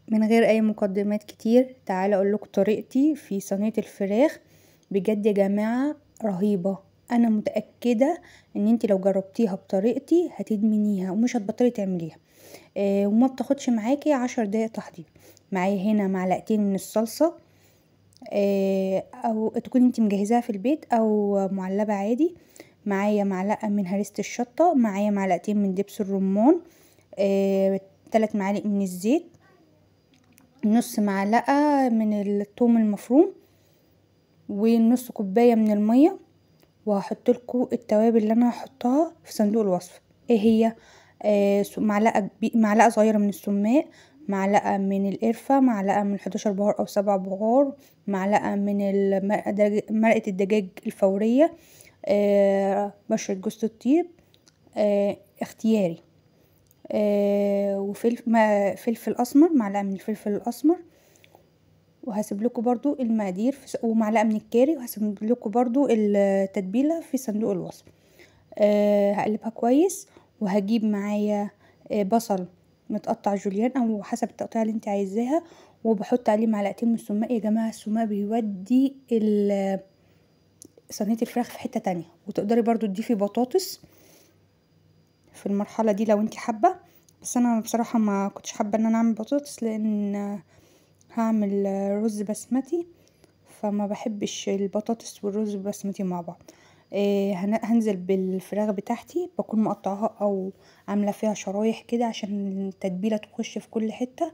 من غير اي مقدمات كتير تعالى اقول لكم طريقتي في صينيه الفراخ. بجد يا جماعه رهيبه. انا متاكده ان انت لو جربتيها بطريقتي هتدمنيها ومش هتبطلي تعمليها. وما بتاخدش معاكي 10 دقايق تحضير. معايا هنا معلقتين من الصلصه، او تكوني انت مجهزاها في البيت او معلبه عادي. معايا معلقه من هريسه الشطه، معايا معلقتين من دبس الرمان، 3 معالق من الزيت، نص معلقه من الثوم المفروم، ونص كوبايه من الميه. وهحط لكم التوابل اللي انا هحطها في صندوق الوصف. ايه هي؟ معلقه صغيره من السماق، معلقه من القرفه، معلقه من 11 بهار او 7 بهار، معلقه من مرقه الدجاج الفوريه، بشره جوز الطيب اختياري، وفلفل اسمر، معلقه من الفلفل الاسمر. وهسيب لكم برضو المقادير ومعلقه من الكاري، وهسيب لكم برضو التتبيله في صندوق الوصف. هقلبها كويس، وهجيب معايا بصل متقطع جوليان او حسب التقطيع اللي انت عايزاها، وبحط عليه معلقتين من السماق. يا جماعه السماق بيودي صينيه الفراخ في حته تانية. وتقدري برضو تضيفي بطاطس في المرحله دي لو انت حابه، بس انا بصراحه ما كنتش حابه ان انا اعمل بطاطس لان هعمل رز بسمتي، فما بحبش البطاطس والرز البسمتي مع بعض. هنزل بالفراخ بتاعتي، بكون مقطعها او عامله فيها شرايح كده عشان التتبيله تخش في كل حته.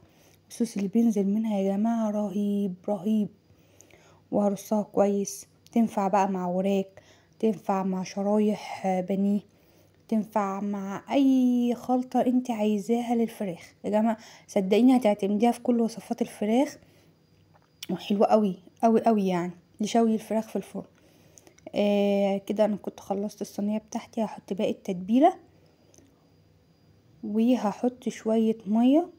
الصوص اللي بينزل منها يا جماعه رهيب رهيب. وهرصها كويس. تنفع بقى مع وراك، تنفع مع شرايح بانيه، تنفع مع اي خلطه انت عايزاها للفراخ يا جماعه. صدقيني هتعتمديها في كل وصفات الفراخ، وحلوه قوي قوي قوي يعني لشوي الفراخ في الفرن. كده انا كنت خلصت الصينيه بتاعتي. هحط باقي التتبيله، وهحط شويه ميه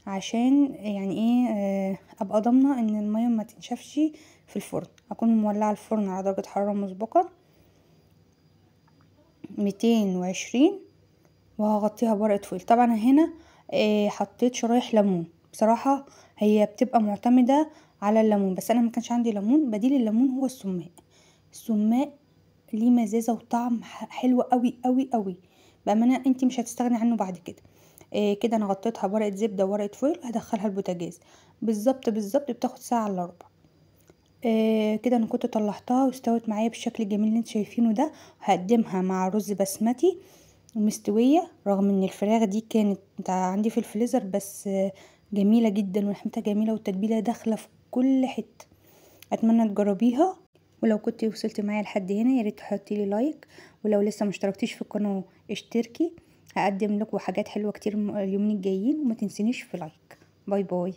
عشان يعني ايه ابقى ضامنه ان الميه ما تنشفش في الفرن. هكون مولعه الفرن على درجه حراره مسبقه 220، وهغطيها بورقه فويل. طبعا هنا حطيت شرايح ليمون. بصراحه هي بتبقى معتمده على الليمون، بس انا ما كانش عندي ليمون. بديل الليمون هو السماق. السماق ليه مزازه وطعم حلو قوي قوي قوي بامانه، انتي مش هتستغني عنه بعد كده. كده انا غطيتها بورقه زبده وورقه فويل. هدخلها البوتاجاز بالظبط بتاخد ساعه الا ربع. كده انا كنت طلعتها واستوت معايا بالشكل الجميل اللي انتوا شايفينه ده. هقدمها مع رز بسمتي ومستويه، رغم ان الفراخ دي كانت عندي في الفريزر، بس جميله جدا وريحتها جميله والتتبيله داخله في كل حته. اتمنى تجربيها. ولو كنت وصلت معايا لحد هنا يا ريت تحطي لي لايك، ولو لسه مشتركتيش في القناه اشتركي. هقدم لكم حاجات حلوه كتير اليومين الجايين، وما تنسينيش في لايك. باي باي.